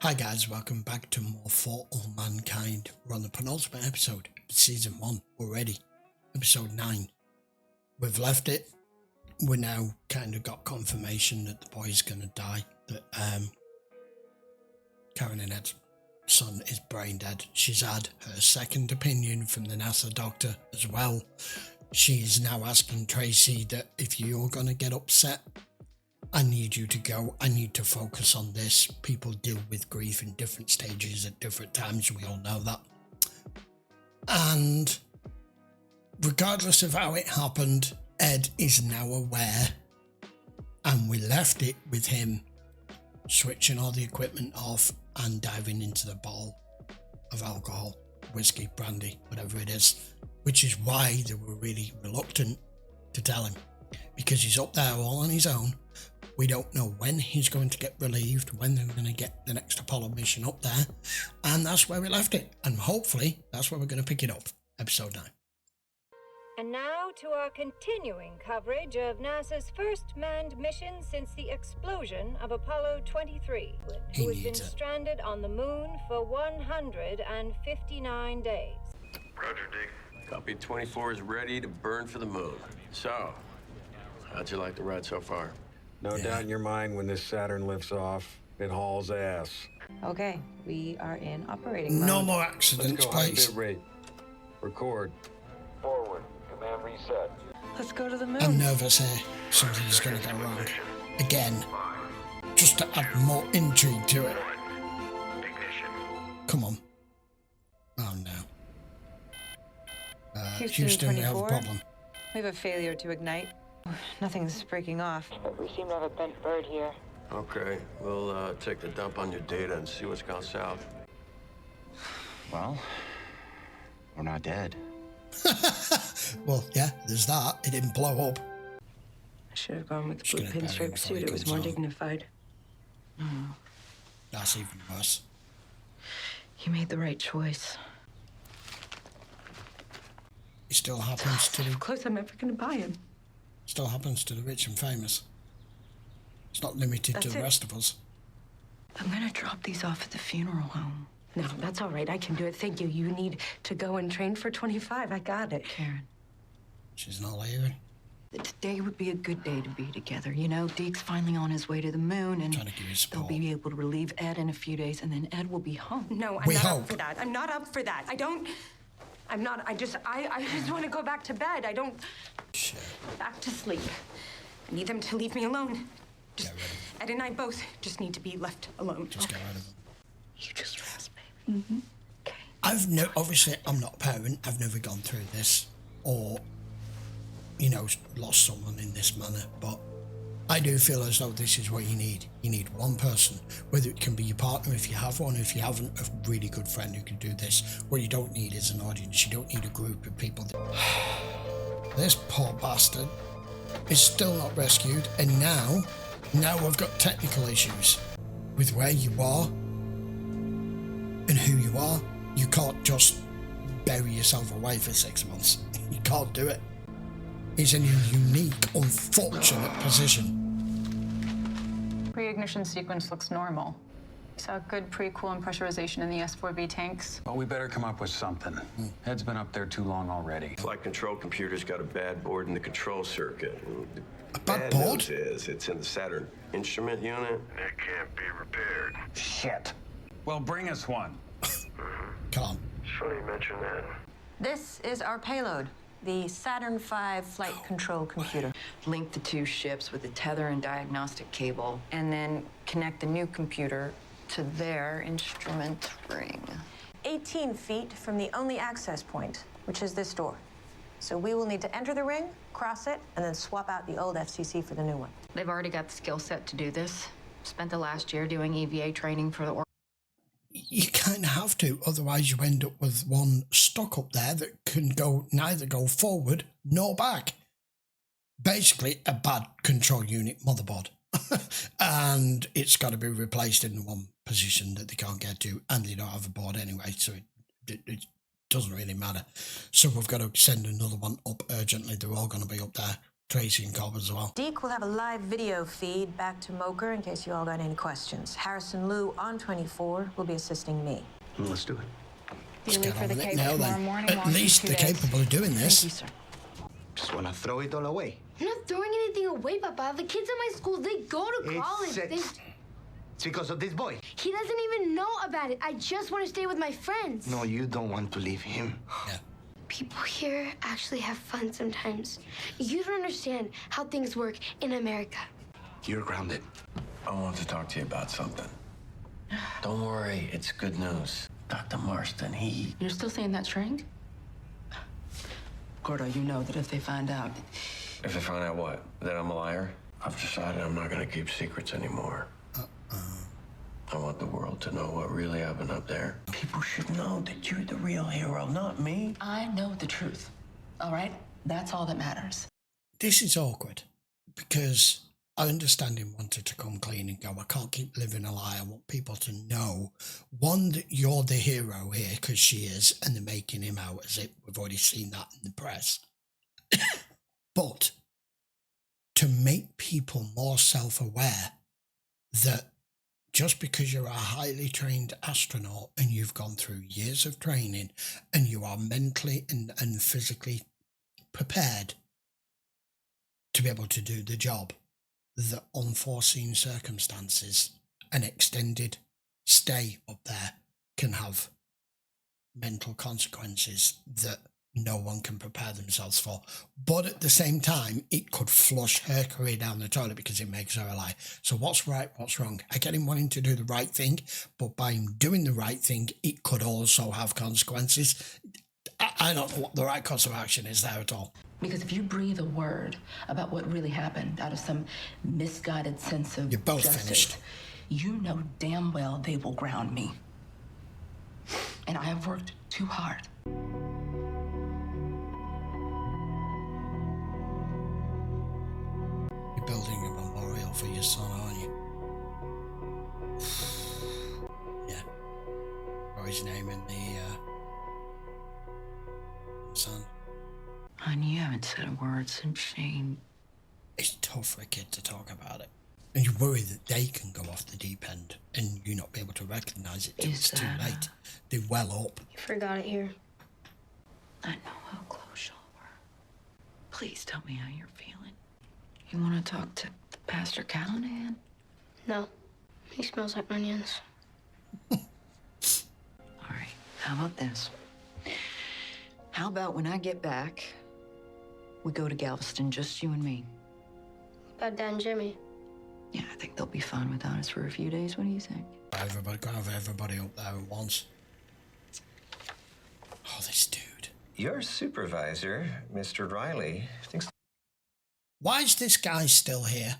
Hi guys, welcome back to more For All Mankind. We're on the penultimate episode of season 1 already, episode 9. We've left it. We now kind of got confirmation that the boy's going to die, that Karen and Ed's son is brain dead. She's had her second opinion from the NASA doctor as well. She's now asking Tracy that if you're going to get upset, I need you to go. I need to focus on this. People deal with grief in different stages at different times. We all know that. And regardless of how it happened, Ed is now aware. And we left it with him switching all the equipment off and diving into the bowl of alcohol, whiskey, brandy, whatever it is, which is why they were really reluctant to tell him, because he's up there all on his own. We don't know when he's going to get relieved, when they're going to get the next Apollo mission up there, and that's where we left it. And hopefully that's where we're going to pick it up, episode 9. And now to our continuing coverage of NASA's first manned mission since the explosion of Apollo 23, who has been stranded on the moon for 159 days. Roger, Dick. Copy 24 is ready to burn for the moon. So, how'd you like the ride so far? No doubt in your mind when this Saturn lifts off, it hauls ass. Okay, we are in operating mode. No more accidents, Let's go high please. bit rate. Record. Forward. Command reset. Let's go to the moon. I'm nervous here. Something's going to go wrong. Again. Just to add more intrigue to it. Come on. Oh no. Houston, we have a 24. problem. We have a failure to ignite. Nothing's breaking off. We seem to have a bent bird here. Okay, we'll take the dump on your data and see what's gone south. Well, we're not dead. Well, yeah, there's that. It didn't blow up. I should have gone with the Just blue gonna bury him pinstripe before he suit. It was comes more on. dignified. That's even worse. You made the right choice. It still happens to How the, close I'm ever going to buy him. still happens to the rich and famous. It's not limited to That's the it. rest of us. I'm going to drop these off at the funeral home. No, that's all right. I can do it. Thank you. You need to go and train for 25. I got it. Karen, She's not leaving. today would be a good day to be together. You know, Deke's finally on his way to the moon, and Trying to give you they'll support. be able to relieve Ed in a few days, and then Ed will be home. No, I'm We not hope. up for that. I'm not up for that. I just want to go back to bed. I don't... Shit. Back to sleep. I need them to leave me alone. Just, Get rid of them. Ed and I both just need to be left alone. Just get rid of them. You just rest, baby. Mm-hmm. Okay. Obviously, I'm not a parent. I've never gone through this or, lost someone in this manner. But I do feel as though this is what you need. You need one person, whether it can be your partner if you have one, if you haven't, a really good friend who can do this. What you don't need is an audience. You don't need a group of people. This poor bastard is still not rescued. And now we've got technical issues with where you are and who you are. You can't just bury yourself away for 6 months. You can't do it. It's in a unique, unfortunate position. Pre-ignition sequence looks normal. Saw good pre-cool and pressurization in the S4B tanks. Well, we better come up with something. Ed's been up there too long already. Flight control computer's got a bad board in the control circuit. The A bad news board? is it's in the Saturn instrument unit. It can't be repaired. Shit. Well, bring us one. Can't. It's funny you mention that. This is our payload, the Saturn V flight control computer. Link the two ships with a tether and diagnostic cable, and then connect the new computer to their instrument ring. 18 feet from the only access point, which is this door. So we will need to enter the ring, cross it, and then swap out the old FCC for the new one. They've already got the skill set to do this. Spent the last year doing EVA training for the You kind of have to, otherwise you end up with one stuck up there that can neither go forward nor back. Basically, a bad control unit motherboard. And it's got to be replaced in one position that they can't get to, and they don't have a board anyway, so it doesn't really matter. So we've got to send another one up urgently. They're all going to be up there Tracy and Cobb as well. Deke will have a live video feed back to Moker in case you all got any questions. Harrison Liu on 24 will be assisting me. Well, let's do it. Let's get on with it now then. At least they're capable of doing this. Thank you, sir. Just want to throw it all away. I'm not throwing anything away, Papa. The kids in my school, they go to college. It's because of this boy. He doesn't even know about it. I just want to stay with my friends. No, you don't want to leave him. Yeah. People here actually have fun sometimes. You don't understand how things work in America. You're grounded. I want to talk to you about something. Don't worry, it's good news. Dr. Marston, You're still saying that's trained? Gordo, you know that if they find out... If they find out what? That I'm a liar? I've decided I'm not gonna keep secrets anymore. I want the world to know what really happened up there. People should know that you're the real hero, not me. I know the truth, all right? That's all that matters. This is awkward because I understand him wanted to come clean and go, I can't keep living a lie. I want people to know, one, that you're the hero here because she is, and they're making him out as if we've already seen that in the press. But to make people more self-aware that just because you're a highly trained astronaut and you've gone through years of training and you are mentally and physically prepared to be able to do the job, that unforeseen circumstances, an extended stay up there can have mental consequences that no one can prepare themselves for. But at the same time, it could flush her career down the toilet because it makes her a lie. So what's right, what's wrong? I get him wanting to do the right thing, but by him doing the right thing, it could also have consequences. I don't know what the right course of action is there at all. Because if you breathe a word about what really happened out of some misguided sense of You're both justice, finished. You know damn well they will ground me. And I have worked too hard. You're building a memorial for your son, aren't you? Yeah. Or his name in the son. Honey, you haven't said a word since Shane. It's tough for a kid to talk about it. And you worry that they can go off the deep end and you not be able to recognise it till it's too late. They're well up. You forgot it here. I know how close y'all were. Please tell me how you're feeling. You want to talk to Pastor Callahan? No. He smells like onions. All right. How about this? How about when I get back, we go to Galveston, just you and me? About Dad and Jimmy. Yeah, I think they'll be fine without us for a few days. What do you think? Everybody, go have everybody up there at once. Oh, this dude. Your supervisor, Mr. Riley, thinks... Why is this guy still here?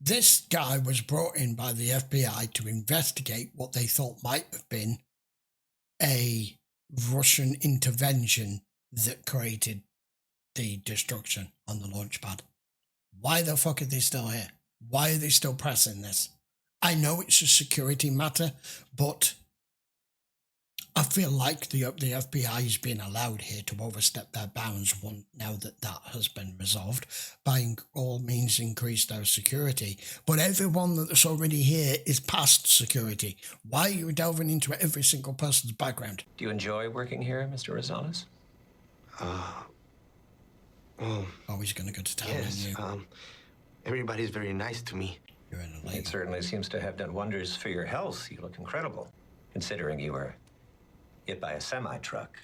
This guy was brought in by the FBI to investigate what they thought might have been a Russian intervention that created the destruction on the launch pad. Why the fuck are they still here? Why are they still pressing this? I know it's a security matter, but I feel like the FBI is being allowed here to overstep their bounds now that that has been resolved, by all means increase their security. But everyone that's already here is past security. Why are you delving into every single person's background? Do you enjoy working here, Mr. Rosales? Well... Oh, he's going to go to town, yes, isn't he? Everybody's very nice to me. You're in a lake. It certainly seems to have done wonders for your health. You look incredible, considering you were hit by a semi-truck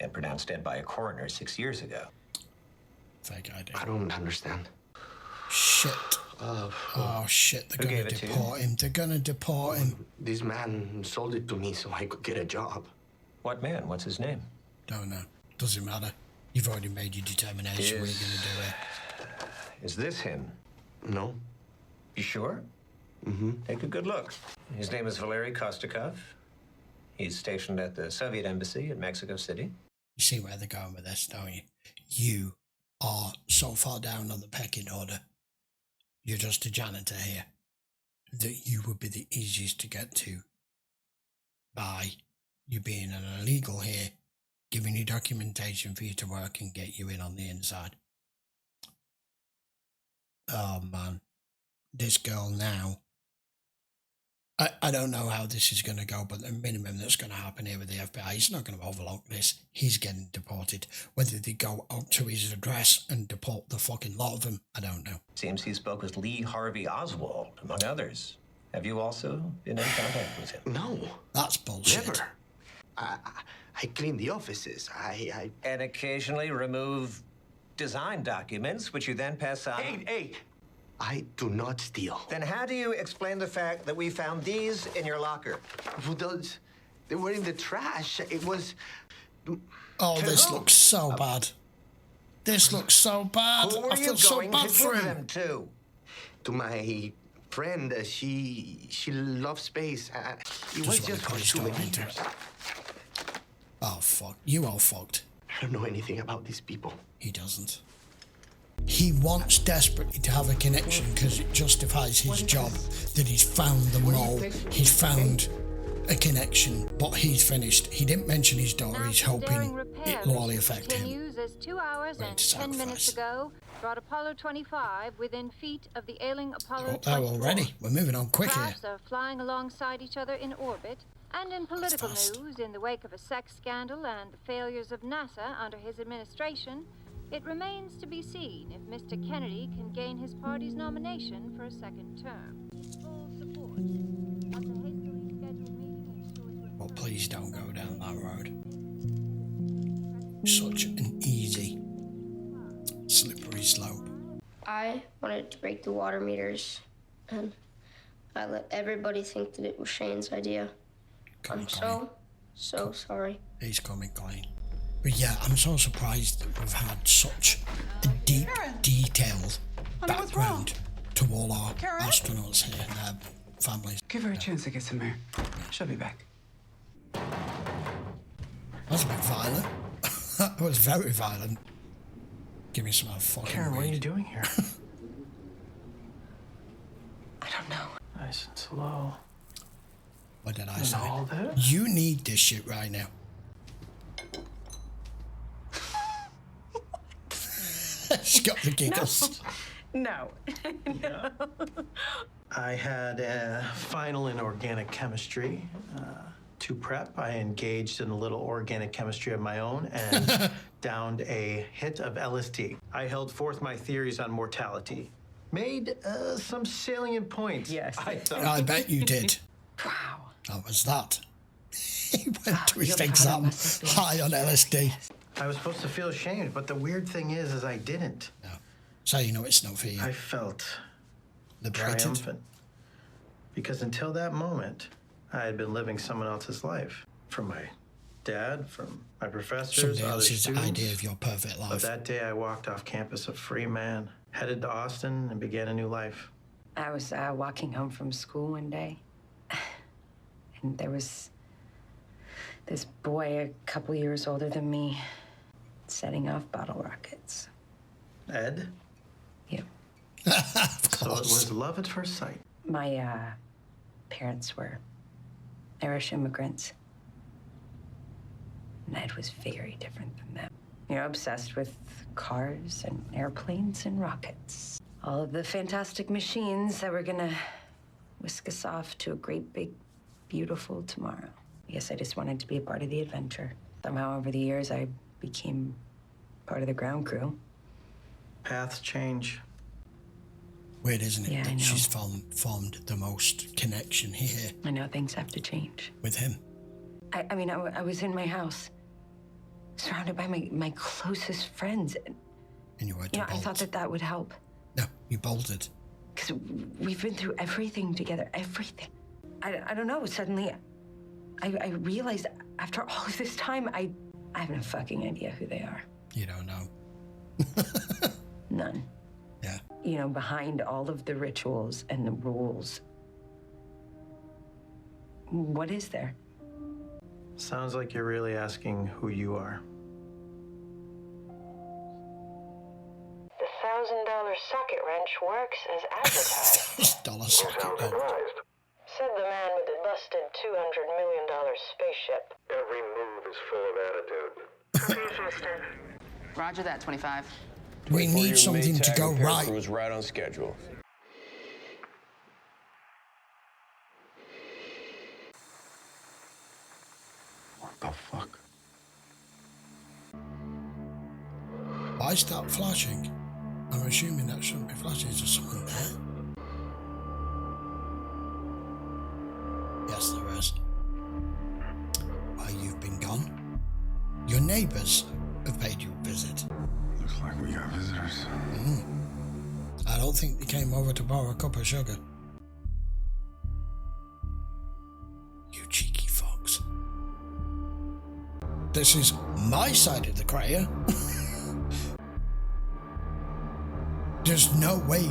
and pronounced dead by a coroner 6 years ago. Fake ID. I don't understand. Shit. Oh, shit. They're going to deport him. They're going to deport him. This man sold it to me so I could get a job. What man? What's his name? Don't know. Doesn't matter. You've already made your determination. What are you going to do it? Is this him? No. You sure? Mm-hmm. Take a good look. His name is Valery Kostakov. He's stationed at the Soviet Embassy in Mexico City. You see where they're going with this, don't you? You are so far down on the pecking order. You're just a janitor here. That you would be the easiest to get to by you being an illegal here, giving you documentation for you to work and get you in on the inside. oh man, this girl now. I don't know how this is going to go, but the minimum that's going to happen here with the FBI, he's not going to overlook this. He's getting deported. Whether they go out to his address and deport the fucking lot of them, I don't know. Seems he spoke with Lee Harvey Oswald, among others. Have you also been in contact with him? No. That's bullshit. Never. I clean the offices. And occasionally remove design documents, which you then pass on. Hey! I do not steal. Then how do you explain the fact that we found these in your locker? Well, they were in the trash. It was... Oh, this looks so bad. This looks so bad. Who are you going to give them to? To my friend. She loves space. It was just for 2 years. Oh, fuck. You all fucked. I don't know anything about these people. He doesn't. He wants desperately to have a connection because it justifies his job that he's found the mole. He's found a connection, but he's finished. He didn't mention his daughter. He's hoping it will only affect him. Continues as 2 hours and 10 minutes ago brought Apollo 25 within feet of the ailing Apollo 24. Oh, already. We're moving on quick here. Crafts are flying alongside each other in orbit. And in political news, in the wake of a sex scandal and the failures of NASA under his administration, it remains to be seen if Mr. Kennedy can gain his party's nomination for a second term. Full support of the hastily scheduled meeting. Well, please don't go down that road. Such an easy, slippery slope. I wanted to break the water meters, and I let everybody think that it was Shane's idea. I'm so sorry. He's coming clean. But yeah, I'm so surprised that we've had such a deep, detailed background to all our astronauts here and their families. Give her a chance to get some air. She'll be back. That's a bit violent. That was very violent. Give me some fucking Karen, what are you doing here? I don't know. Nice and slow. What did I And say? all this? You need this shit right now. She's got the giggles. No. No. I had a final in organic chemistry. To prep, I engaged in a little organic chemistry of my own and downed a hit of LSD. I held forth my theories on mortality. Made some salient points. Yes. I bet you did. Wow. That was that. He went to his exam high on LSD. I was supposed to feel ashamed, but the weird thing is I didn't. No. So you know it's not for you. I felt liberated. Triumphant. Because until that moment, I had been living someone else's life. From my dad, from my professors, Somebody other else's students. idea of your perfect life. But that day I walked off campus a free man, headed to Austin and began a new life. I was walking home from school one day, and there was this boy a couple years older than me setting off bottle rockets. Ed? Yep. So it was love at first sight. My parents were Irish immigrants. And Ed was very different than them. You know, obsessed with cars and airplanes and rockets. All of the fantastic machines that were gonna whisk us off to a great big, beautiful tomorrow. I guess I just wanted to be a part of the adventure. Somehow over the years, I became part of the ground crew. Paths change. Weird, isn't it? Yeah, I know. She's formed the most connection here. I know things have to change. With him. I mean, I was in my house, surrounded by my closest friends. And you were to You know, I bolt. thought that would help. No, you bolted. Because we've been through everything together, everything. I don't know, suddenly I realized after all of this time, I have no fucking idea who they are. You don't know. None. Yeah. You know, behind all of the rituals and the rules, what is there? Sounds like you're really asking who you are. The $1,000 socket wrench works as advertised. $1,000 socket wrench. Said the man with the busted $200 million spaceship. Every move is full of attitude. Roger that, 25. We need something to go right. Crew is right on schedule. What the fuck? Why is that flashing? I'm assuming that shouldn't be flashing. Is there someone there? Yes, there is. Why you've been gone? Your neighbours have paid you a visit. Looks like we got visitors. I don't think they came over to borrow a cup of sugar. You cheeky fox. This is my side of the crater. There's no way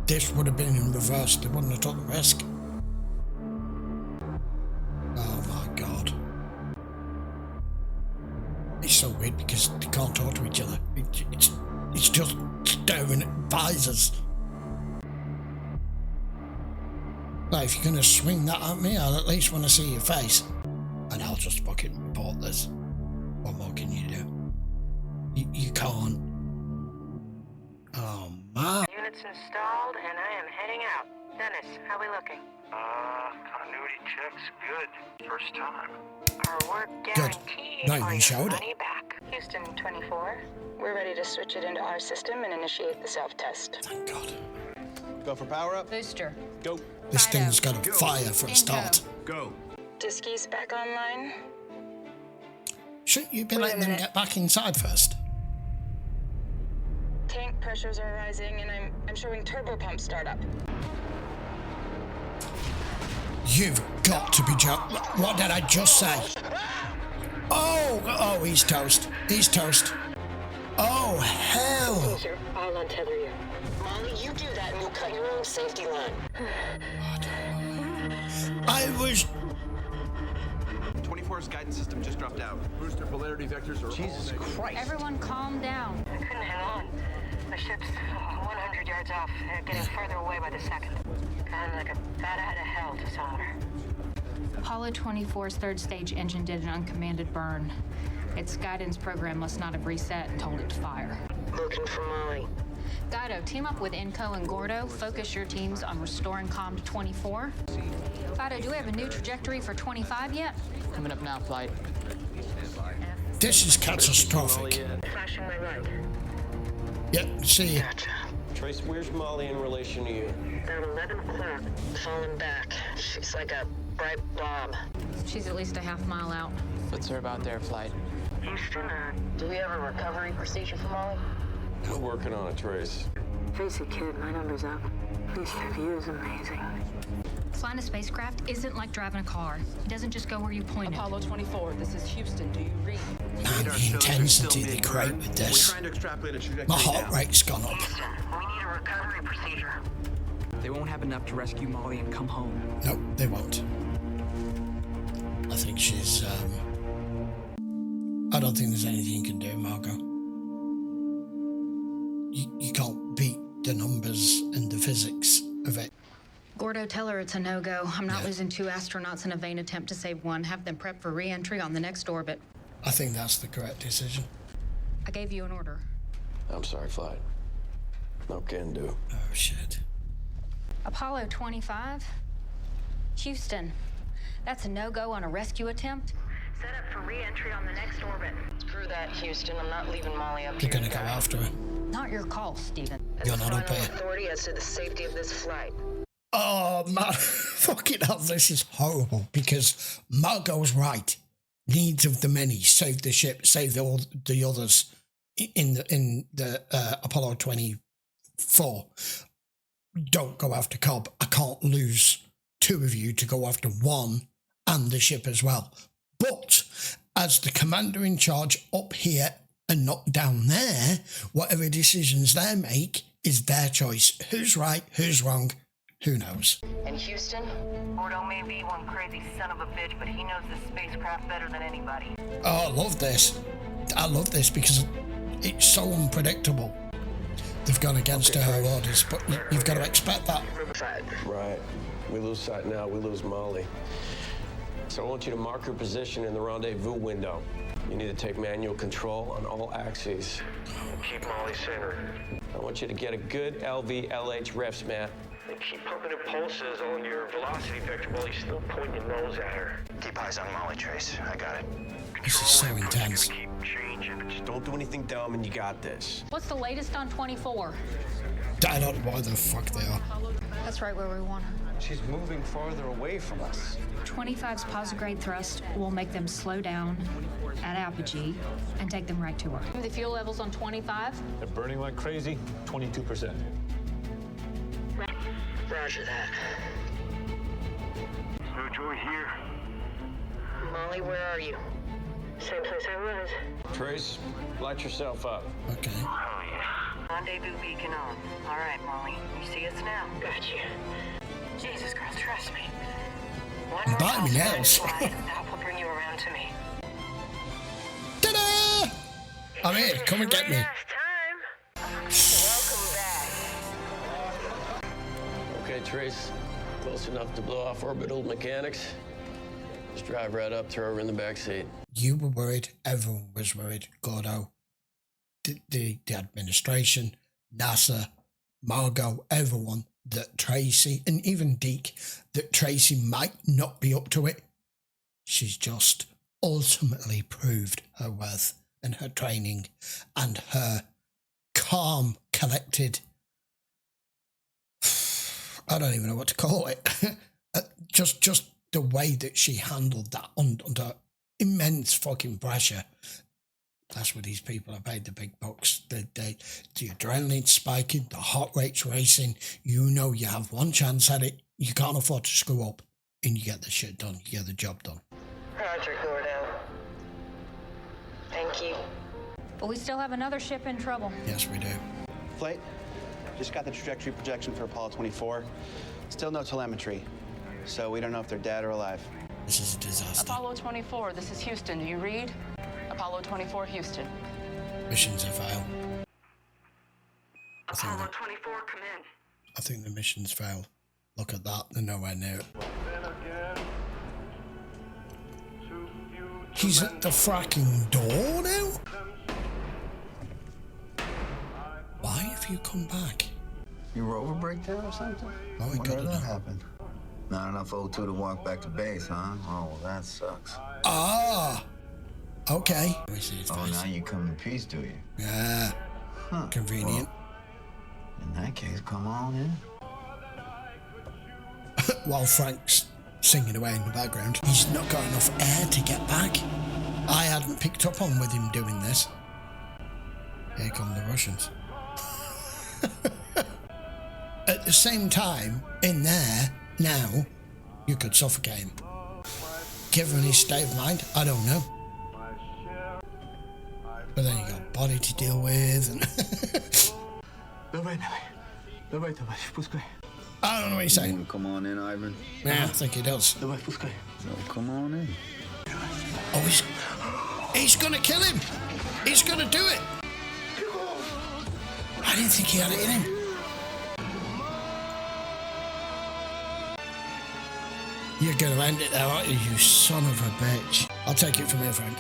this would have been in reverse. They wouldn't have took the risk. Oh my god. It's so weird because they can't talk to each other. It's just staring at visors. But if you're going to swing that at me, I'll at least want to see your face. And I'll just fucking report this. What more can you do? You can't. Oh man. Units installed, and I am heading out. Dennis, how we looking? Continuity checks good. First time. Our work guaranteed. Not even showed it. Money back. Houston 24. We're ready to switch it into our system and initiate the self-test. Thank God. Go for power up. Booster. Go. This thing's got a fire for a start. Go. Diskey's back online. Shouldn't you be letting them get back inside first? Tank pressures are rising, and I'm showing turbo pump startup. You've got to be joking. What did I just say? Oh, he's toast. He's toast. Oh, hell. I'll untether you. Molly, you do that and you'll cut your own safety line. I was... 24's guidance system just dropped out. Booster polarity vectors are Jesus Christ. Everyone calm down. I couldn't hang on. The ship's 100 yards off, getting further away by the second. Kind of like a bat out of hell to somewhere. Apollo 24's third stage engine did an uncommanded burn. Its guidance program must not have reset and told it to fire. Looking for Molly. Guido, team up with Enco and Gordo. Focus your teams on restoring comm to 24. Guido, do we have a new trajectory for 25 yet? Coming up now, flight. This is catastrophic. Flashing my right. Yep, see. Gotcha. Trace, where's Molly in relation to you? About 11 o'clock. Falling back. She's like a bright blob. She's at least a half mile out. Puts her about there, flight. Houston, do we have a recovery procedure for Molly? We're working on it, Trace. Face it, kid, my number's up. This view is amazing. Flying a spacecraft isn't like driving a car. It doesn't just go where you point it. Apollo 24, this is Houston. Do you read? Man, the intensity they create with this. My heart rate's gone up. Houston, we need a recovery procedure. They won't have enough to rescue Molly and come home. No, they won't. I think she's, I don't think there's anything you can do, Margot. You can't beat the numbers and the physics of it. Gordo, tell her it's a no-go. I'm not losing 2 astronauts in a vain attempt to save one. Have them prep for re-entry on the next orbit. I think that's the correct decision. I gave you an order. I'm sorry, flight. No can do. Oh, shit. Apollo 25? Houston, that's a no-go on a rescue attempt? Set up for re-entry on the next orbit. Screw that, Houston. I'm not leaving Molly up You're here. gonna go after her. Not your call, Stephen. You're not up here. Authority as to the safety of this flight. Oh, man. Fucking hell, this is horrible because Margot's right. Needs of the many. Save the ship. Save all the others in the Apollo 24. Don't go after Cobb. I can't lose 2 of you to go after 1 and the ship as well. But as the commander in charge up here and not down there, whatever decisions they make is their choice. Who's right, who's wrong, who knows? And Houston? Gordo may be one crazy son of a bitch, but he knows this spacecraft better than anybody. Oh, I love this. I love this because it's so unpredictable. They've gone against her orders, but you've got to expect that. Right. We lose sight now, we lose Molly. So I want you to mark her position in the rendezvous window. You need to take manual control on all axes. Keep Molly centered. I want you to get a good LV-LH refs, Matt. And keep pumping impulses on your velocity vector while you still point your nose at her. Keep eyes on Molly, Trace. I got it. This is so intense. Keep changing. Just don't do anything dumb and you got this. What's the latest on 24? I don't know why the fuck they are. That's right where we want her. She's moving farther away from us. 25's positive thrust will make them slow down at apogee and take them right to her. The fuel levels on 25? They're burning like crazy, 22%. Roger that. Joy here. Molly, where are you? Same place I was. Trace, light yourself up. Okay. Oh, yeah. Rendezvous beacon on. All right, Molly. You see us now? Got you. Jesus, girl, trust me. One more biting my nails. that will bring you around to me. Ta-da! I'm here. Come and get me. Welcome back. Okay, Trace. Close enough to blow off orbital mechanics. Just drive right up, throw her in the back seat. You were worried. Everyone was worried. Gordo, the administration, NASA, Margot, everyone, that Tracy, and even Deke, that Tracy might not be up to it. She's just ultimately proved her worth and her training and her calm, collected, I don't even know what to call it. just the way that she handled that under immense fucking pressure. That's what these people are paid the big bucks. The adrenaline spiking, the heart rate's racing. You know you have one chance at it. You can't afford to screw up, and you get the shit done. You get the job done. Roger, Gordo. Thank you. But we still have another ship in trouble. Yes, we do. Flight, just got the trajectory projection for Apollo 24. Still no telemetry, so we don't know if they're dead or alive. This is a disaster. Apollo 24, this is Houston. Do you read? Apollo 24, Houston. Missions have failed. Apollo 24, come in. I think the mission's failed. Look at that, they're nowhere near it. He's at the fracking door now? Why have you come back? Your rover breakdown or something? Oh, we got it that now. happened? Not enough O2 to walk back to base, huh? Oh, well, that sucks. Ah! Okay. Oh, now you come in peace, do you? Yeah. Huh. Convenient. Well, in that case, come on in. While Frank's singing away in the background, he's not got enough air to get back. I hadn't picked up on with him doing this. Here come the Russians. At the same time, in there, now, you could suffocate him. Given his state of mind, I don't know. But then you got a body to deal with, and... I don't know what you're saying. Come on in, Ivan. Yeah, I think he does. No, come on in. Oh, he's gonna kill him. He's gonna do it. I didn't think he had it in him. You're gonna end it there, aren't you, you son of a bitch? I'll take it from here, Frank.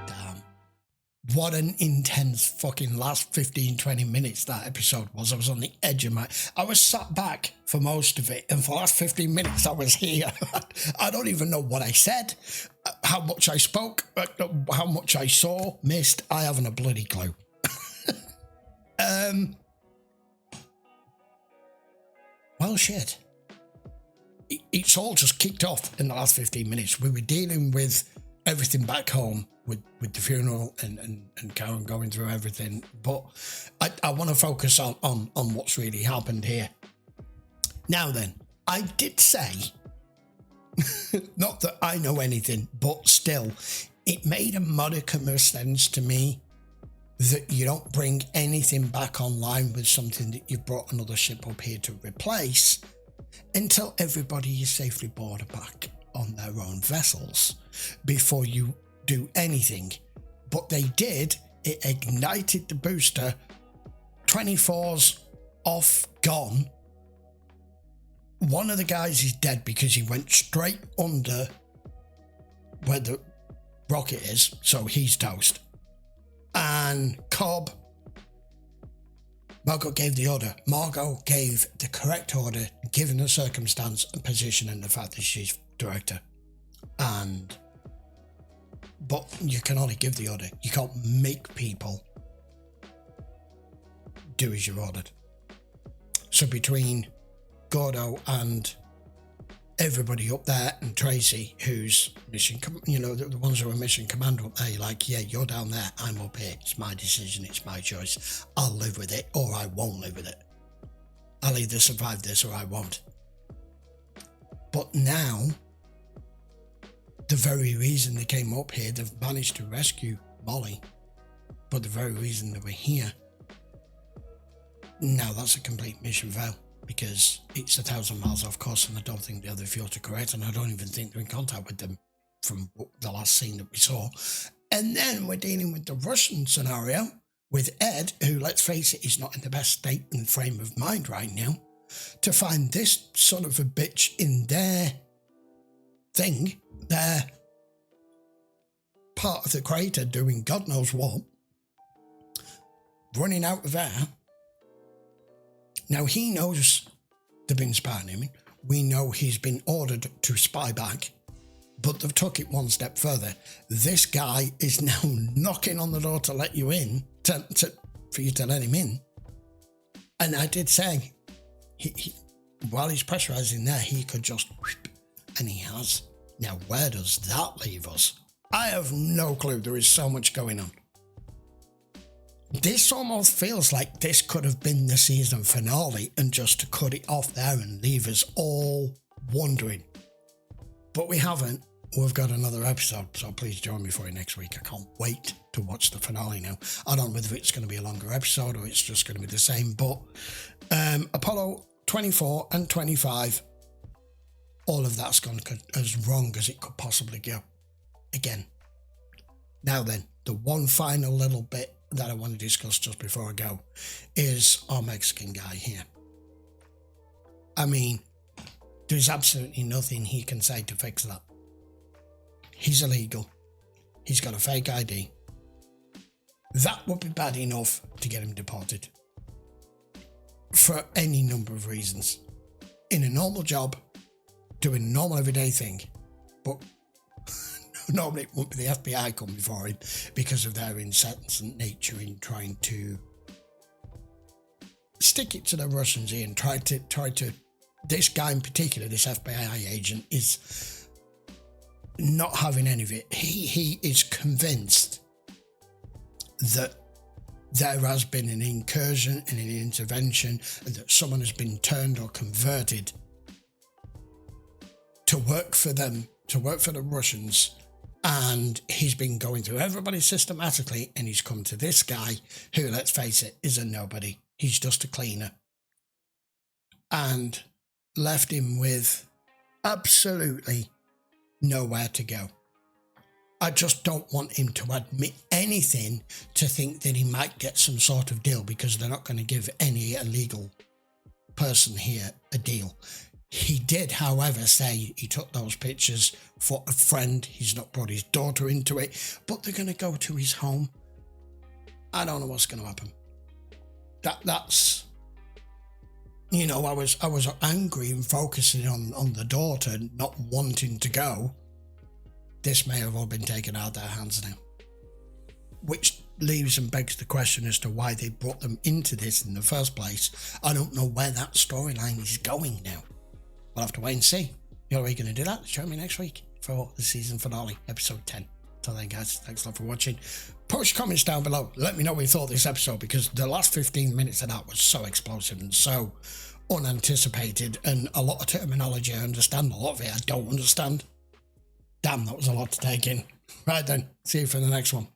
Damn. What an intense fucking last 15-20 minutes that episode was. I was on the edge of I was sat back for most of it, and for the last 15 minutes I was here. I don't even know what I said, how much I spoke, how much I saw, missed. I haven't a bloody clue. Well, shit. It's all just kicked off in the last 15 minutes. We were dealing with everything back home with the funeral and Karen going through everything. But I want to focus on what's really happened here. Now then, I did say, not that I know anything, but still, it made a modicum of sense to me that you don't bring anything back online with something that you've brought another ship up here to replace until everybody is safely boarded back on their own vessels before you do anything. But they did. It ignited the booster. 24's off, gone. One of the guys is dead because he went straight under where the Rocket is, so he's toast. And Cobb, Margot gave the order. Margot gave the correct order, given the circumstance and position and the fact that she's director. But you can only give the order. You can't make people do as you're ordered. So between Gordo and everybody up there and Tracy, who's mission, the ones who are mission command up there, you're like, yeah, you're down there, I'm up here. It's my decision, it's my choice. I'll live with it or I won't live with it. I'll either survive this or I won't. But now, the very reason they came up here, they've managed to rescue Molly, but the very reason they were here, now that's a complete mission fail, because it's 1,000 miles off course and I don't think they have the fuel to correct, and I don't even think they're in contact with them from the last scene that we saw. And then we're dealing with the Russian scenario with Ed, who, let's face it, is not in the best state and frame of mind right now, to find this son of a bitch in their thing, their part of the crater doing God knows what, running out of air. Now he knows they've been spying him. We know he's been ordered to spy back, but they've took it one step further. This guy is now knocking on the door to let you in, for you to let him in. And I did say, he while he's pressurizing there, he could just, and he has. Now, where does that leave us? I have no clue. There is so much going on. This almost feels like this could have been the season finale, and just to cut it off there and leave us all wondering. But we haven't. We've got another episode, so please join me for it next week. I can't wait to watch the finale now. I don't know whether it's going to be a longer episode or it's just going to be the same, but Apollo 24 and 25, all of that's gone as wrong as it could possibly go. Again. Now then, the one final little bit that I want to discuss just before I go is our Mexican guy here. I mean, there's absolutely nothing he can say to fix that. He's illegal. He's got a fake ID. That would be bad enough to get him deported. For any number of reasons. In a normal job, doing a normal everyday thing. But normally it won't be the FBI coming for him because of their incessant nature in trying to stick it to the Russians here and try to this guy in particular, this FBI agent, is not having any of it. He is convinced that there has been an incursion and an intervention, and that someone has been turned or converted to work for them, to work for the Russians, and he's been going through everybody systematically, and he's come to this guy who, let's face it, is a nobody. He's just a cleaner. And left him with absolutely nowhere to go. I just don't want him to admit anything to think that he might get some sort of deal, because they're not going to give any illegal person here a deal. He did, however, say he took those pictures for a friend. He's not brought his daughter into it, but they're going to go to his home. I don't know what's going to happen. That's, you know, I was angry and focusing on the daughter not wanting to go. This may have all been taken out of their hands now. Which leaves and begs the question as to why they brought them into this in the first place. I don't know where that storyline is going now. We'll have to wait and see. You're going to do that? Join me next week for the season finale, episode 10. Till then, guys, thanks a lot for watching. Post your comments down below. Let me know what you thought of this episode, because the last 15 minutes of that was so explosive and so unanticipated, and a lot of terminology I understand, a lot of it I don't understand. Damn, that was a lot to take in. Right then, see you for the next one.